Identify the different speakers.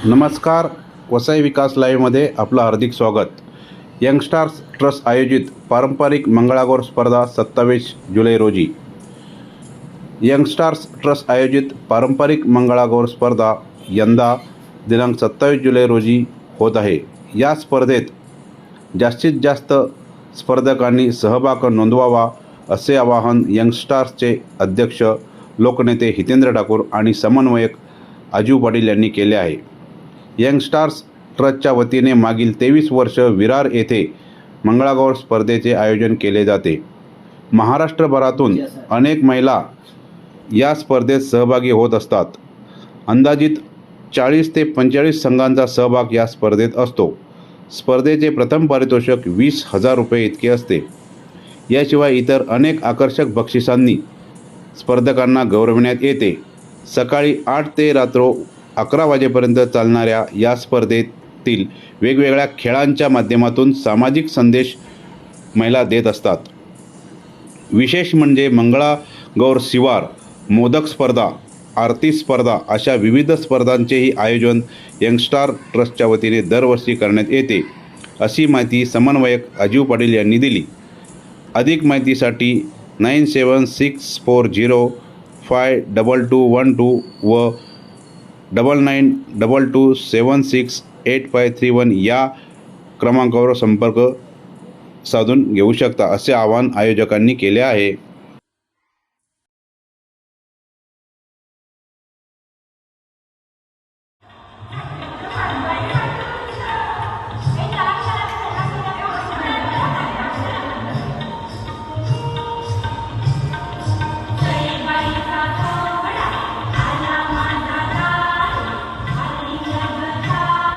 Speaker 1: नमस्कार. वसई विकास लाईव्हमध्ये आपलं हार्दिक स्वागत. यंगस्टार्स ट्रस्ट आयोजित पारंपरिक मंगळागौर स्पर्धा 27 जुलै रोजी. यंगस्टार्स ट्रस्ट आयोजित पारंपरिक मंगळागौर स्पर्धा यंदा दिनांक 27 जुलै रोजी होत आहे. या स्पर्धेत जास्तीत जास्त स्पर्धकांनी सहभाग नोंदवावा असे आवाहन यंगस्टार्सचे अध्यक्ष लोकनेते हितेंद्र ठाकूर आणि समन्वयक अजू पाटील यांनी केले आहे. यंगस्टार्स ट्रस्टच्या वतीने मागील 23 वर्ष विरार येथे मंगळागौर स्पर्धेचे आयोजन केले जाते. महाराष्ट्रभरातून अनेक महिला या स्पर्धेत सहभागी होत असतात. अंदाजित 40 ते 45 संघांचा सहभाग या स्पर्धेत असतो. स्पर्धेचे प्रथम पारितोषिक 20,000 रुपये इतके असते. याशिवाय इतर अनेक आकर्षक बक्षिसांनी स्पर्धकांना गौरविण्यात येते. सकाळी 8 ते रात्र 11 वाजेपर्यंत चालणाऱ्या या स्पर्धेतील वेगवेगळ्या खेळांच्या माध्यमातून सामाजिक संदेश महिला देत असतात. विशेष म्हणजे मंगळागौर शिवार, मोदक स्पर्धा, आरती स्पर्धा अशा विविध स्पर्धांचेही आयोजन यंगस्टार ट्रस्टच्या वतीने दरवर्षी करण्यात येते, अशी माहिती समन्वयक अजू पाटील यांनी दिली. अधिक माहितीसाठी 9764052212 व 9922768531 या क्रमांकावर संपर्क साधून घेऊ शकता, असे आवाहन आयोजकांनी केले आहे.